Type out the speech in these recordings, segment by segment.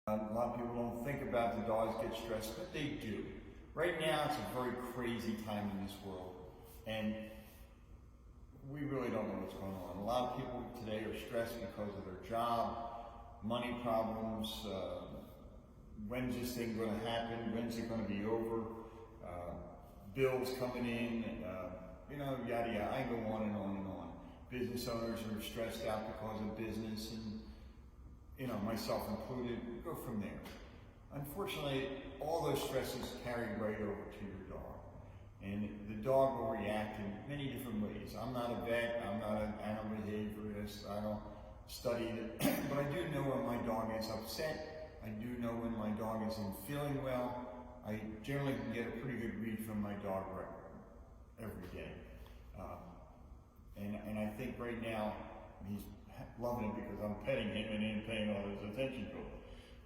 A lot of people don't think about the dogs get stressed, but they do. Right now, it's a very crazy time in this world, and we really don't know what's going on. A lot of people today are stressed because of their job, money problems, when's this thing going to happen, when's it going to be over, bills coming in, yada yada. I go on and on and on. Business owners are stressed out because of business, and myself included, go from there. Unfortunately, all those stresses carry right over to your dog. And the dog will react in many different ways. I'm not a vet, I'm not an animal behaviorist, I don't study it, but I do know when my dog is upset, I do know when my dog isn't feeling well. I generally can get a pretty good read from my dog every day. And I think right now, he's loving it because I'm petting him and he's paying all his attention to it.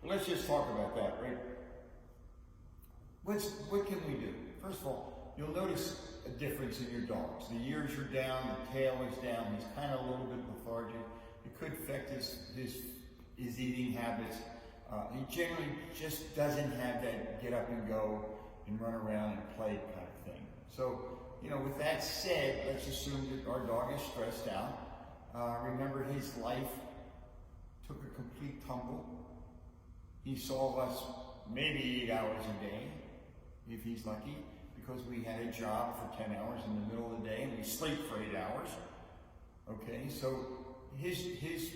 But let's just talk about that, right? What can we do? First of all, you'll notice a difference in your dogs. The ears are down, the tail is down, he's kind of a little bit lethargic. It could affect his eating habits. He generally just doesn't have that get up and go and run around and play kind of thing. So, with that said, let's assume that our dog is stressed out. Remember, his life took a complete tumble. He saw us maybe 8 hours a day, if he's lucky, because we had a job for 10 hours in the middle of the day and we sleep for 8 hours. Okay, so his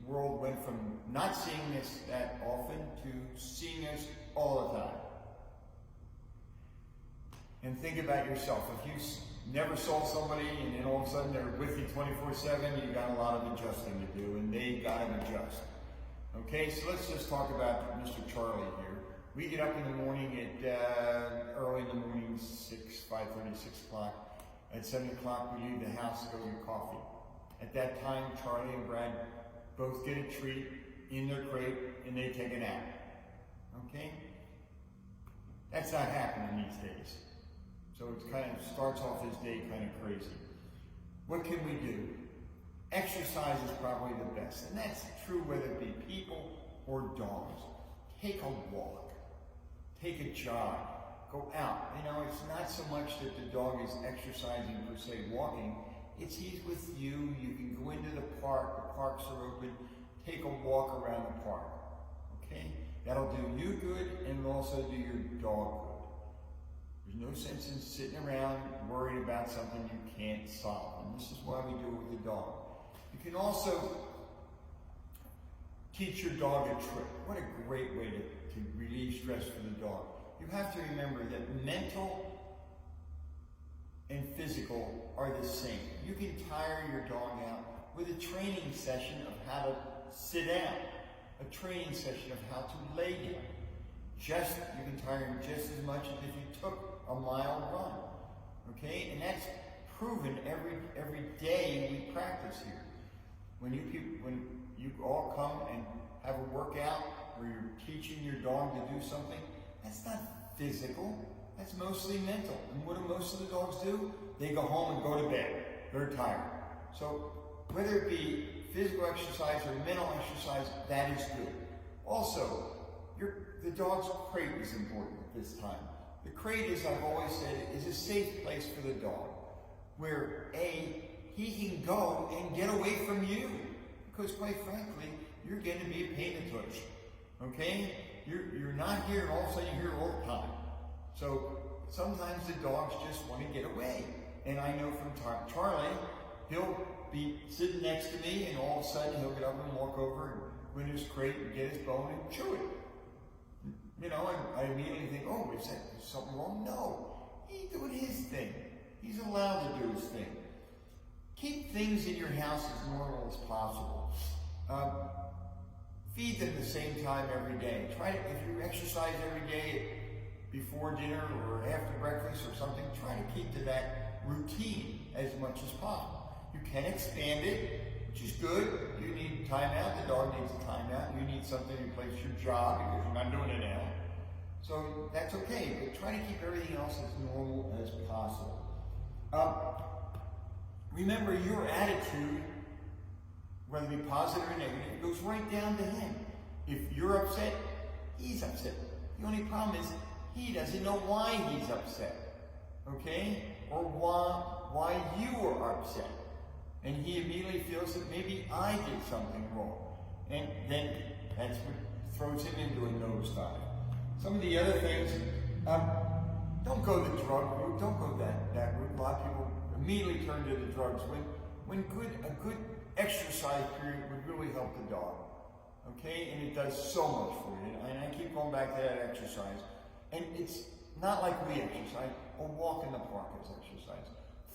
world went from not seeing us that often to seeing us all the time. And think about yourself. If you never saw somebody and then all of a sudden they're with you 24/7, you got a lot of adjusting to do, and they got to adjust. Okay, so let's just talk about Mr. Charlie here. We get up in the morning at early in the morning, 5:30, 6 o'clock. At 7 o'clock, we leave the house to go get coffee. At that time, Charlie and Brad both get a treat in their crate and they take a nap. Okay? That's not happening these days. So it kind of starts off his day kind of crazy. What can we do? Exercise is probably the best, and that's true whether it be people or dogs. Take a walk, take a jog, go out. It's not so much that the dog is exercising per se, walking. It's he's with you. You can go into the park. The parks are open. Take a walk around the park. Okay, that'll do you good, and it'll also do your dog good. There's no sense in sitting around worried about something you can't solve. And this is why we do it with the dog. You can also teach your dog a trick. What a great way to relieve stress for the dog. You have to remember that mental and physical are the same. You can tire your dog out with a training session of how to sit down, a training session of how to lay down. You can tire him just as much as if you took a mile run, okay? And that's proven every day we practice here. When you all come and have a workout where you're teaching your dog to do something, that's not physical, that's mostly mental. And what do most of the dogs do? They go home and go to bed. They're tired. So whether it be physical exercise or mental exercise, that is good. Also, the dog's crate is important at this time. The crate, as I've always said, is a safe place for the dog, where he can go and get away from you, because quite frankly, you're going to be a pain to touch. Okay? You're not here, and all of a sudden you're here all the time. So sometimes the dogs just want to get away. And I know from Charlie, he'll be sitting next to me, and all of a sudden he'll get up and walk over and go in his crate and get his bone and chew it. And I immediately think, oh, is something wrong? No. He's doing his thing. He's allowed to do his thing. Keep things in your house as normal as possible. Feed them the same time every day. If you exercise every day before dinner or after breakfast or something, try to keep to that routine as much as possible. You can expand it, which is good. You need time out. The dog needs a timeout. You need something to replace your job because you're not doing it now. So that's okay, but try to keep everything else as normal as possible. Remember, your attitude, whether it be positive or negative, goes right down to him. If you're upset, he's upset. The only problem is he doesn't know why he's upset, okay? Or why you are upset. And he immediately feels that maybe I did something wrong. And then that's what throws him into a nosedive. Some of the other things, don't go the drug route, don't go that route. A lot of people immediately turn to the drugs when a good exercise period would really help the dog. Okay, and it does so much for you. And I keep going back to that exercise. And it's not like we exercise. A walk in the park is exercise.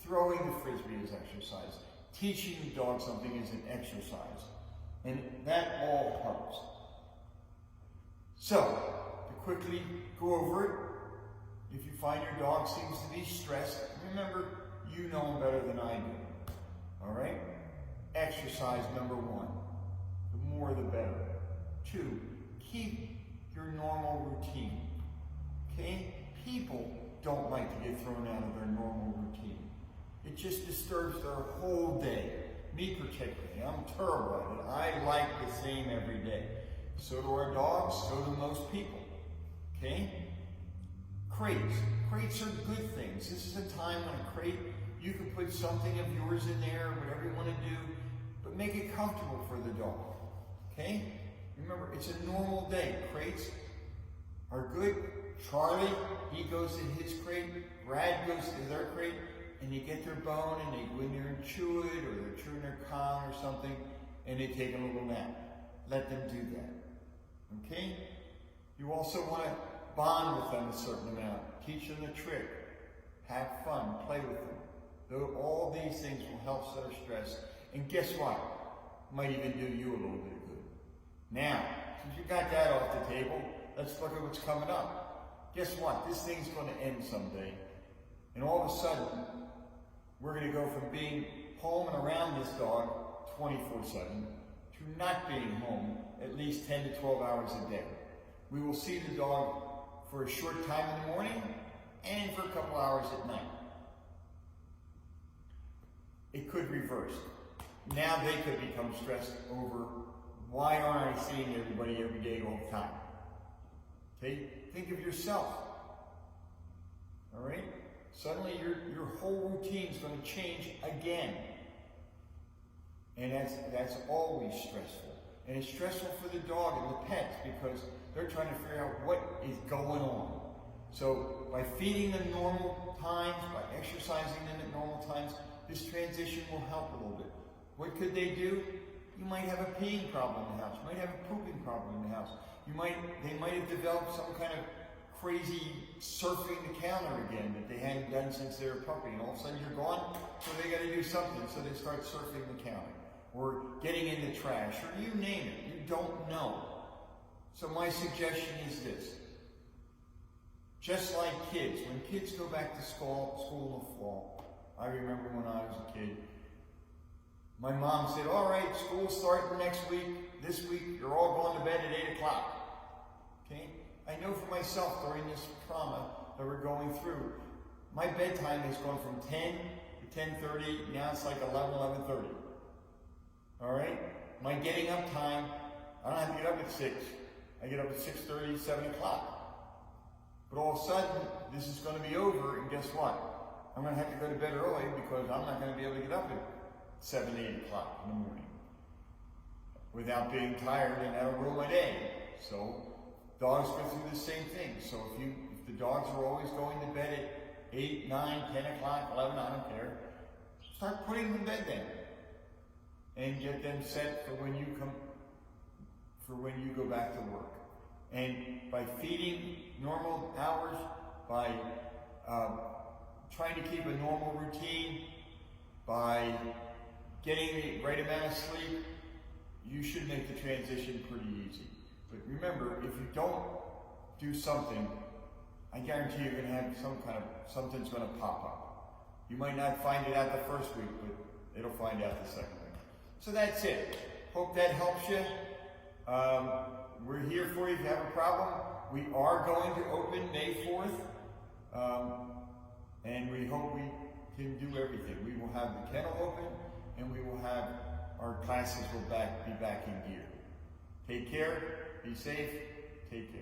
Throwing the frisbee is exercise. Teaching the dog something is an exercise. And that all helps. So, to quickly go over it, if you find your dog seems to be stressed, remember, you know him better than I do. All right? Exercise number 1. The more the better. 2, keep your normal routine. Okay? People don't like to get thrown out of their normal routine. It just disturbs their whole day. Me particularly. I'm terrible at it. I like the same every day. So do our dogs, so do most people. Okay? Crates. Crates are good things. This is a time when a crate, you can put something of yours in there, whatever you want to do, but make it comfortable for the dog. Okay? Remember, it's a normal day. Crates are good. Charlie, he goes to his crate. Brad goes to their crate, and they get their bone, and they go in there and chew it, or they're chewing their con or something, and they take a little nap. Let them do that. Okay? You also want to bond with them a certain amount. Teach them a trick. Have fun. Play with them. All these things will help set stress. And guess what? Might even do you a little bit of good. Now, since you got that off the table, let's look at what's coming up. Guess what? This thing's going to end someday. And all of a sudden, we're going to go from being home and around this dog 24/7 to not being home at least 10 to 12 hours a day. We will see the dog for a short time in the morning and for a couple hours at night. It could reverse. Now they could become stressed over, why aren't I seeing everybody every day all the time? Okay? Think of yourself. All right? Suddenly your whole routine is going to change again. And that's always stressful. And it's stressful for the dog and the pets because they're trying to figure out what is going on. So by feeding them normal times, by exercising them at normal times, this transition will help a little bit. What could they do? You might have a peeing problem in the house. You might have a pooping problem in the house. They might have developed some kind of crazy surfing the counter again that they hadn't done since they were a puppy, and all of a sudden you're gone, so they got to do something, so they start surfing the counter, or getting in the trash, or you name it. You don't know. So my suggestion is this. Just like kids, when kids go back to school in the fall, I remember when I was a kid, my mom said, all right, school's starting next week. This week, you're all going to bed at 8 o'clock. Okay? I know for myself during this trauma that we're going through, my bedtime has gone from 10 to 10:30, now it's like 11:30. All right? My getting up time, I don't have to get up at 6. I get up at 6:30, 7 o'clock. But all of a sudden, this is going to be over, and guess what? I'm going to have to go to bed early because I'm not going to be able to get up at 7, 8 o'clock in the morning without being tired and that'll ruin my day. So dogs go through the same thing. So if the dogs are always going to bed at 8, 9, 10 o'clock, 11, I don't care, start putting them to bed then. And get them set for when you go back to work. And by feeding normal hours, by trying to keep a normal routine, by getting the right amount of sleep, you should make the transition pretty easy. But remember, if you don't do something, I guarantee you're going to have something's going to pop up. You might not find it out the first week, but it'll find out the second week. So that's it. Hope that helps you. We're here for you if you have a problem. We are going to open May 4th, and we hope we can do everything. We will have the kennel open, and we will have our classes will be back in gear. Take care, be safe, take care.